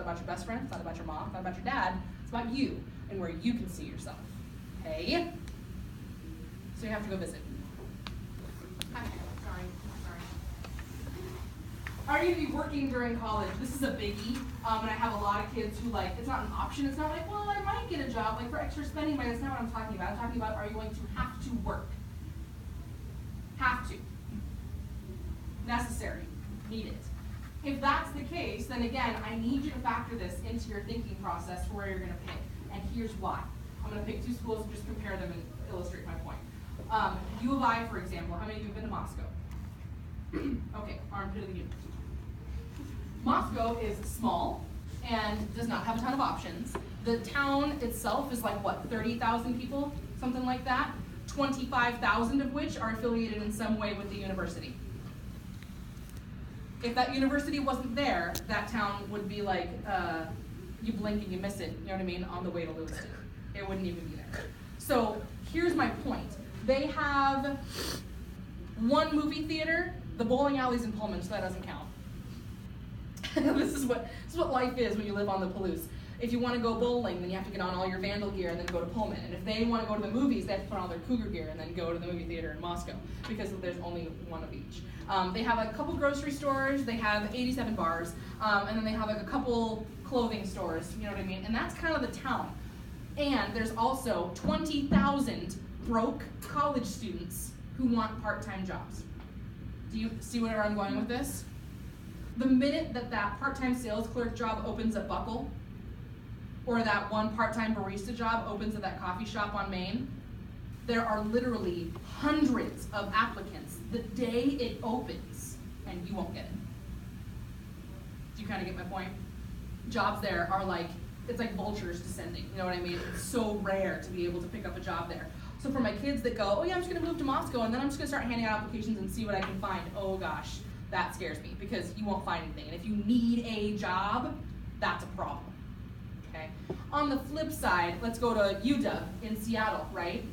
about your best friend, it's not about your mom, it's not about your dad, it's about you and where you can see yourself. Okay? So you have to go visit. Sorry. Are you going to be working during college? This is a biggie, and I have a lot of kids who it's not an option. It's not like, well, I might get a job, for extra spending money. That's not what I'm talking about. I'm talking about, are you going to have to work? Have to. Necessary. Need it. If that's the case, then again, I need you to factor this into your thinking process for where you're going to pick. And here's why. I'm going to pick two schools and just compare them and illustrate my point. U of I, for example, how many of you have been to Moscow? Okay, armpit of the universe. Moscow is small and does not have a ton of options. The town itself is 30,000 people, something like that. 25,000 of which are affiliated in some way with the university. If that university wasn't there, that town would be you blink and you miss it, you know what I mean, on the way to Lewiston. It wouldn't even be there. So here's my point. They have one movie theater. The bowling alley's in Pullman, so that doesn't count. This is what life is when you live on the Palouse. If you want to go bowling, then you have to get on all your Vandal gear and then go to Pullman. And if they want to go to the movies, they have to put on all their Cougar gear and then go to the movie theater in Moscow because there's only one of each. They have a couple grocery stores, they have 87 bars, and then they have a couple clothing stores, you know what I mean? And that's kind of the town. And there's also 20,000 broke college students who want part-time jobs. Do you see where I'm going with this? The minute that part-time sales clerk job opens at Buckle, or that one part-time barista job opens at that coffee shop on Main, there are literally hundreds of applicants the day it opens, and you won't get it. Do you kind of get my point? Jobs there are it's like vultures descending, you know what I mean? It's so rare to be able to pick up a job there. So for my kids that go, oh yeah, I'm just gonna move to Moscow and then I'm just gonna start handing out applications and see what I can find, oh gosh, that scares me because you won't find anything. And if you need a job, that's a problem, okay? On the flip side, let's go to UW in Seattle, right?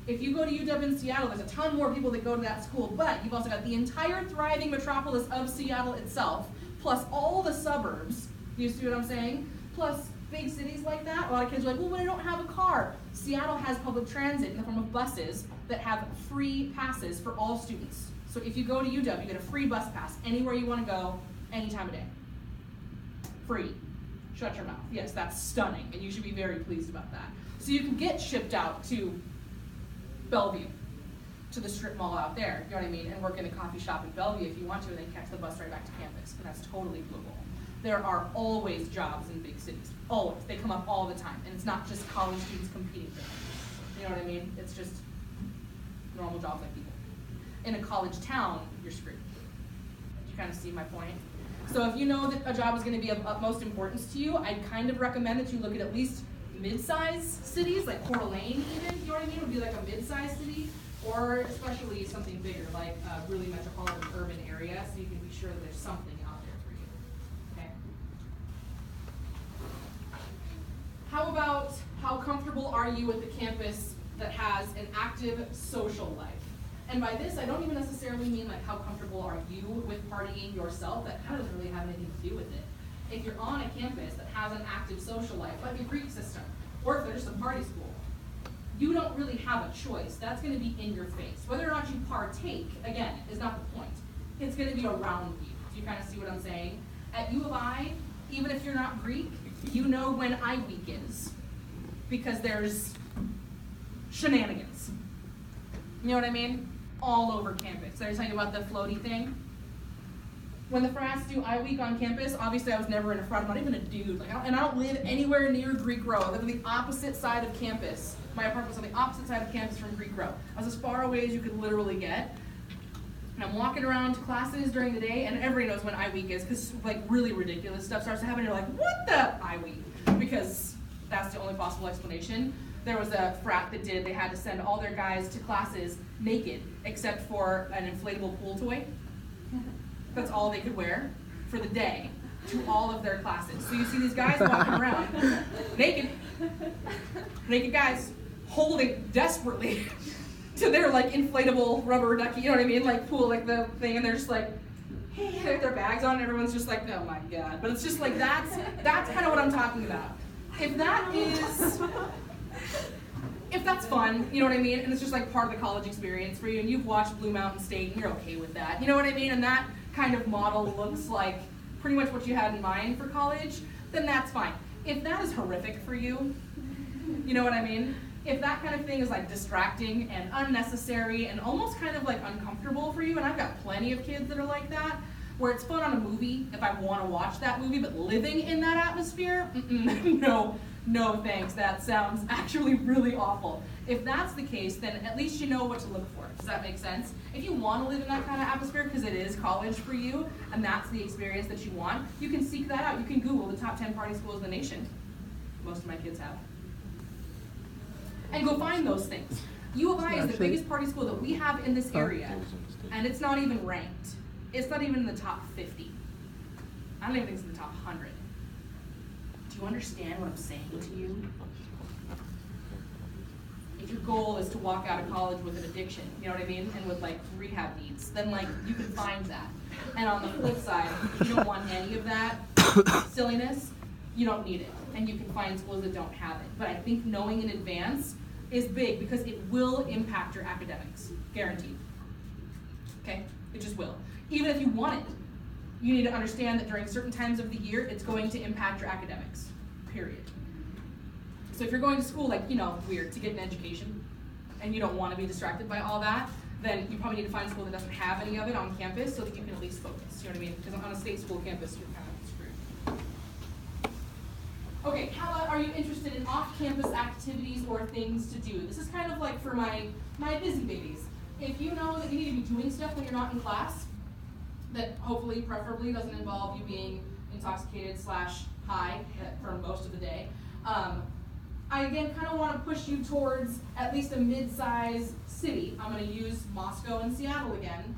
If you go to UW in Seattle, there's a ton more people that go to that school, but you've also got the entire thriving metropolis of Seattle itself, plus all the suburbs, you see what I'm saying? Plus big cities like that. A lot of kids are like, well, when I don't have a car. Seattle has public transit in the form of buses that have free passes for all students. So if you go to UW, you get a free bus pass anywhere you want to go, any time of day. Free. Shut your mouth. Yes, that's stunning, and you should be very pleased about that. So you can get shipped out to Bellevue, to the strip mall out there, you know what I mean, and work in a coffee shop in Bellevue if you want to, and then catch the bus right back to campus, and that's totally doable. There are always jobs in big cities, always. They come up all the time, and it's not just college students competing for them. You know what I mean? It's just normal jobs like people. In a college town, you're screwed. Do you kind of see my point? So if you know that a job is going to be of utmost importance to you, I'd kind of recommend that you look at least mid-sized cities, like Coeur d'Alene even, you know what I mean? It would be like a mid-sized city, or especially something bigger, like a really metropolitan urban area, so you can be sure that there's something out there for you. Okay? How about how comfortable are you with the campus that has an active social life? And by this, I don't even necessarily mean how comfortable are you with partying yourself. That kind of doesn't really have anything to do with it. If you're on a campus that has an active social life, like a Greek system, or if they're just a party school, you don't really have a choice. That's going to be in your face. Whether or not you partake, again, is not the point. It's going to be around you. Do you kind of see what I'm saying? At U of I, even if you're not Greek, you know when I Week is, because there's shenanigans. You know what I mean? All over campus. Did I tell you about the floaty thing? When the frats do I Week on campus, obviously I was never in a frat. I'm not even a dude. And I don't live anywhere near Greek Row. I live on the opposite side of campus. My apartment was on the opposite side of campus from Greek Row. I was as far away as you could literally get. And I'm walking around to classes during the day, and everybody knows when I Week is, because really ridiculous stuff starts to happen. And you're like, what the I Week? Because that's the only possible explanation. There was a frat that they had to send all their guys to classes naked, except for an inflatable pool toy. That's all they could wear for the day to all of their classes. So you see these guys walking around naked guys holding desperately to their inflatable rubber ducky, you know what I mean, pool, the thing, and they're just with their bags on, and everyone's just like, oh my God. But it's just like, that's kind of what I'm talking about. If that's fun, you know what I mean, and it's just like part of the college experience for you, and you've watched Blue Mountain State, and you're okay with that, you know what I mean, and that kind of model looks like pretty much what you had in mind for college, then that's fine. If that is horrific for you, you know what I mean? If that kind of thing is like distracting and unnecessary and almost kind of like uncomfortable for you, and I've got plenty of kids that are like that, where it's fun on a movie if I want to watch that movie, but living in that atmosphere, no thanks, that sounds actually really awful. If that's the case, then at least you know what to look for. Does that make sense? If you want to live in that kind of atmosphere because it is college for you and that's the experience that you want, you can seek that out. You can Google the top 10 party schools in the nation. Most of my kids have. And go find those things. U of I is the biggest party school that we have in this area, and it's not even ranked. It's not even in the top 50. I don't even think it's in the top 100. Do you understand what I'm saying to you? If your goal is to walk out of college with an addiction, you know what I mean, and with like rehab needs, then like you can find that. And on the flip side, if you don't want any of that silliness, you don't need it. And you can find schools that don't have it. But I think knowing in advance is big because it will impact your academics, guaranteed. Okay, it just will. Even if you want it, you need to understand that during certain times of the year, it's going to impact your academics, period. So if you're going to school, like, you know, weird, to get an education, and you don't want to be distracted by all that, then you probably need to find a school that doesn't have any of it on campus so that you can at least focus, you know what I mean? Because on a state school campus, you're kind of screwed. Okay, how about, are you interested in off-campus activities or things to do? This is kind of like for my busy babies. If you know that you need to be doing stuff when you're not in class, that hopefully, preferably, doesn't involve you being intoxicated / high for most of the day. I again kind of want to push you towards at least a mid-sized city. I'm going to use Moscow and Seattle again.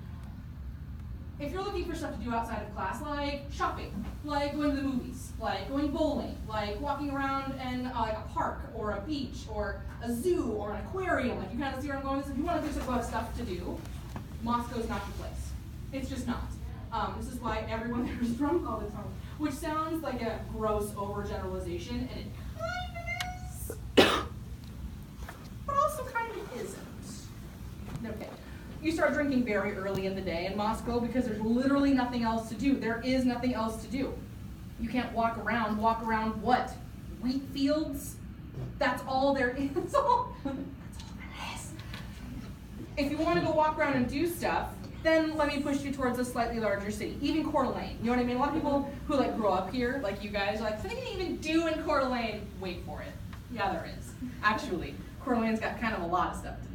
If you're looking for stuff to do outside of class, like shopping, like going to the movies, like going bowling, like walking around in like a park or a beach or a zoo or an aquarium, like you kind of see where I'm going with this. If you want to do some stuff to do, Moscow's not your place. It's just not. This is why everyone there is drunk all the time, which sounds like a gross overgeneralization, and it kind of is, but also kind of isn't. Okay. You start drinking very early in the day in Moscow because there's literally nothing else to do. There is nothing else to do. You can't walk around. Walk around what? Wheat fields? That's all there is. That's all there is. If you want to go walk around and do stuff, then let me push you towards a slightly larger city. Even Coeur d'Alene. You know what I mean? A lot of people who like grow up here, like you guys, are like, what can you even do in Coeur d'Alene? Wait for it. Yeah, there is. Actually, Coeur d'Alene's got kind of a lot of stuff to do.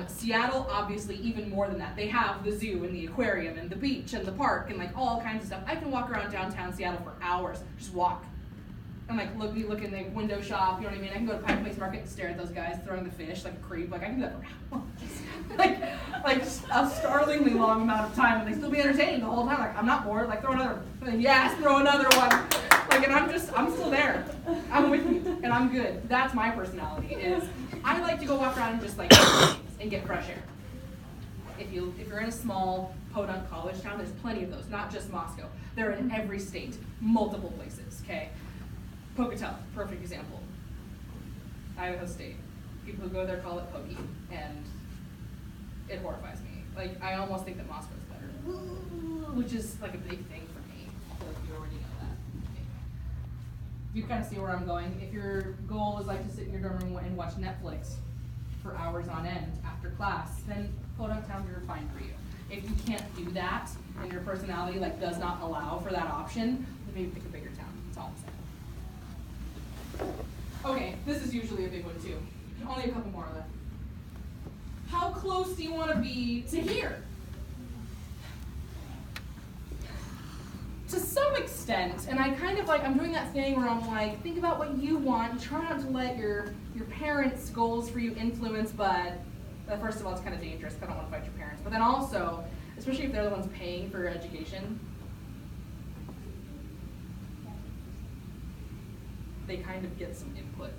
Seattle, obviously, even more than that. They have the zoo and the aquarium and the beach and the park and like all kinds of stuff. I can walk around downtown Seattle for hours, just walk. And like look in the window shop, you know what I mean? I can go to Pike Place Market and stare at those guys throwing the fish like a creep. Like I can do that for hours. like a startlingly long amount of time, and they still be entertained the whole time. Like I'm not bored. Like throw another one. Like and I'm still there. I'm with you, and I'm good. That's my personality. Is I like to go walk around and just like and get fresh air. If you're in a small podunk college town, there's plenty of those. Not just Moscow. They're in every state, multiple places. Okay. Pocatello, perfect example. Idaho State. People who go there call it Pokey, and it horrifies me. Like, I almost think that Moscow's better, which is like a big thing for me. I feel like you already know that. Okay. You kind of see where I'm going. If your goal is like to sit in your dorm room and watch Netflix for hours on end after class, then podunk towns are fine for you. If you can't do that, and your personality like does not allow for that option, then maybe pick a bigger town. That's all I'm saying. Okay, this is usually a big one too. Only a couple more left. How close do you want to be to here? To some extent, and I kind of like, I'm doing that thing where I'm like, think about what you want, try not to let your parents' goals for you influence, but first of all, it's kind of dangerous, I don't want to fight your parents, but then also, especially if they're the ones paying for your education, they kind of get some input.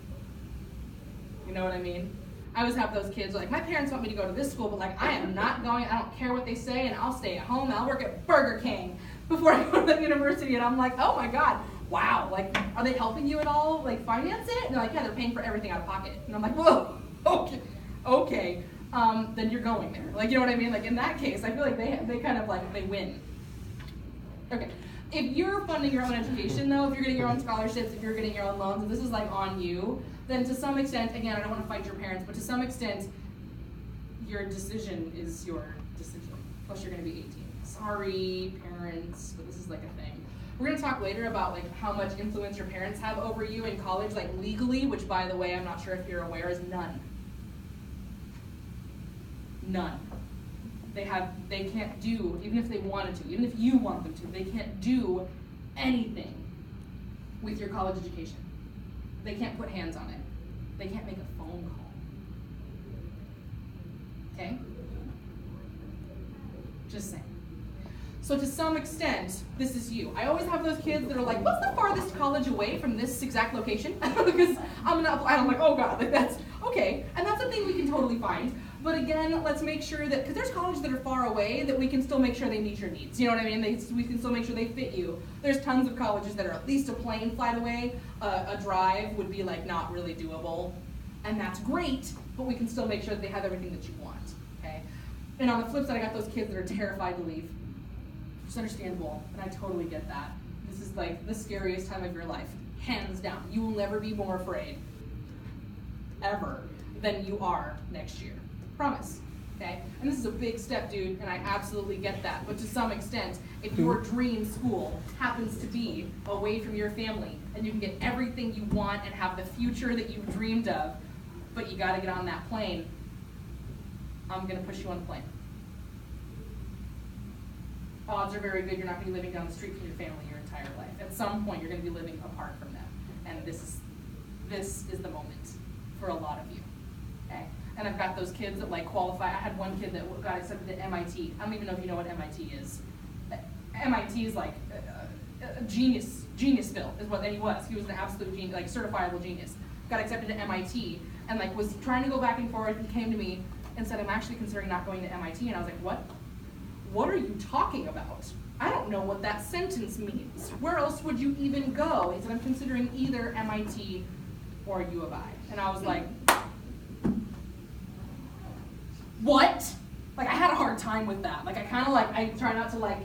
You know what I mean? I always have those kids like, my parents want me to go to this school, but like I am not going. I don't care what they say, and I'll stay at home and I'll work at Burger King before I go to the university. And I'm like, oh my God, wow, like are they helping you at all, like finance it? And they're like, yeah, they're paying for everything out of pocket. And I'm like, whoa, okay, then you're going there. Like, you know what I mean? Like in that case, I feel like they kind of like, they win. Okay. If you're funding your own education though, if you're getting your own scholarships, if you're getting your own loans, and this is like on you, then to some extent, again, I don't want to fight your parents, but to some extent, your decision is your decision. Plus you're going to be 18. Sorry, parents, but this is like a thing. We're going to talk later about like how much influence your parents have over you in college, like legally, which by the way, I'm not sure if you're aware, is none. None. They can't do, even if they wanted to, even if you want them to, they can't do anything with your college education. They can't put hands on it. They can't make a phone call. Okay? Just saying. So to some extent, this is you. I always have those kids that are like, what's the farthest college away from this exact location? Because I'm gonna apply, and I'm like, oh God, like that's, okay. And that's a thing we can totally find. But again, let's make sure that, because there's colleges that are far away, that we can still make sure they meet your needs. You know what I mean? We can still make sure they fit you. There's tons of colleges that are at least a plane flight away. A drive would be like not really doable. And that's great, but we can still make sure that they have everything that you want, okay? And on the flip side, I got those kids that are terrified to leave. It's understandable, and I totally get that. This is like the scariest time of your life, hands down. You will never be more afraid, ever, than you are next year. Promise, okay? And this is a big step, dude, and I absolutely get that. But to some extent, if your dream school happens to be away from your family, and you can get everything you want and have the future that you've dreamed of, but you gotta get on that plane, I'm gonna push you on the plane. Odds are very good you're not gonna be living down the street from your family your entire life. At some point, you're gonna be living apart from them. And this is the moment for a lot of you, okay? And I've got those kids that like qualify. I had one kid that got accepted to MIT. I don't even know if you know what MIT is. MIT is like a geniusville is what he was. He was an absolute genius, like certifiable genius. Got accepted to MIT and like was trying to go back and forth. He came to me and said, I'm actually considering not going to MIT. And I was like, what? What are you talking about? I don't know what that sentence means. Where else would you even go? He said, I'm considering either MIT or U of I. And I was like, what? Like I had a hard time with that. Like I kind of like, I try not to like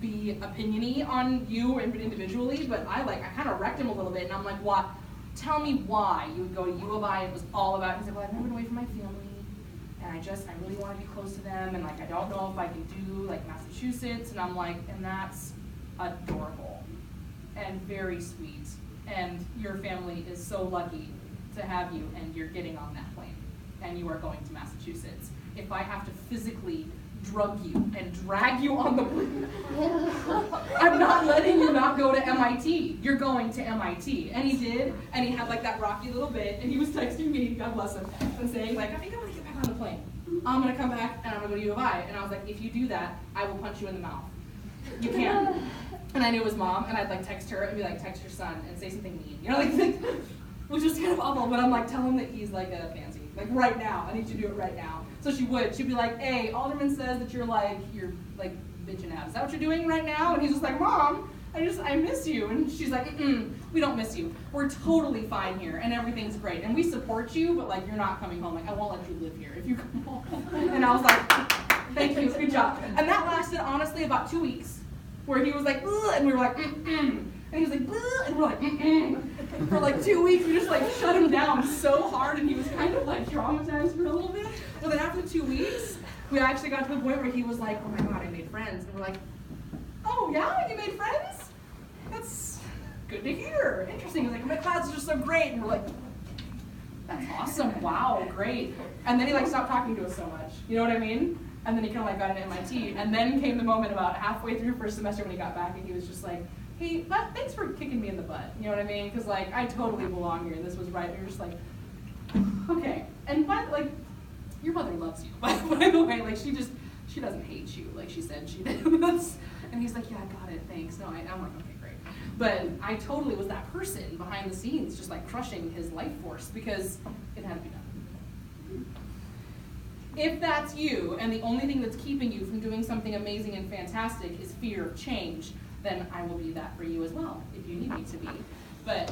be opinion-y on you individually, but I kind of wrecked him a little bit and I'm like, what? Tell me why you would go to U of I. It was all about, he said, well, I've never been away from my family and I really want to be close to them and like I don't know if I can do like Massachusetts. And I'm like, and that's adorable and very sweet. And your family is so lucky to have you and you're getting on that plane and you are going to Massachusetts. If I have to physically drug you and drag you on the plane, I'm not letting you not go to MIT. You're going to MIT. And he did, and he had like that rocky little bit, and he was texting me, God bless him, and saying like, I think I'm gonna get back on the plane. I'm gonna come back and I'm gonna go to U of I. And I was like, if you do that, I will punch you in the mouth. You can't. And I knew his mom, and I'd like text her and be like, text your son and say something mean. You know, like, which was kind of awful, but I'm like, tell him that he's like a pansy. Like right now, I need you to do it right now. So she would. She'd be like, hey, Alderman says that you're like bitching out. Is that what you're doing right now? And he's just like, Mom, I miss you. And she's like, we don't miss you. We're totally fine here, and everything's great. And we support you, but like, you're not coming home. Like, I won't let you live here if you come home. And I was like, thank you, good job. And that lasted, honestly, about 2 weeks, where he was like, ugh, and we were like, and he was like, ugh, and we're like, for like 2 weeks, we just like shut him down so hard, and he was kind of like traumatized for a little bit. But then after 2 weeks, we actually got to the point where he was like, oh my God, I made friends. And we're like, oh yeah, you made friends? That's good to hear. Interesting. He's like, my classes are so great. And we're like, that's awesome. Wow, great. And then he like stopped talking to us so much. You know what I mean? And then he kind of like got into MIT. And then came the moment about halfway through first semester when he got back, and he was just like, hey, thanks for kicking me in the butt. You know what I mean? Because like, I totally belong here. This was right. And you're just like, okay. And like, your mother loves you, by the way. Like, she doesn't hate you, like she said she did. And he's like, yeah, I got it, thanks. No, I'm like, okay, great. But I totally was that person behind the scenes, just like crushing his life force because it had to be done. If that's you, and the only thing that's keeping you from doing something amazing and fantastic is fear of change, then I will be that for you as well, if you need me to be. But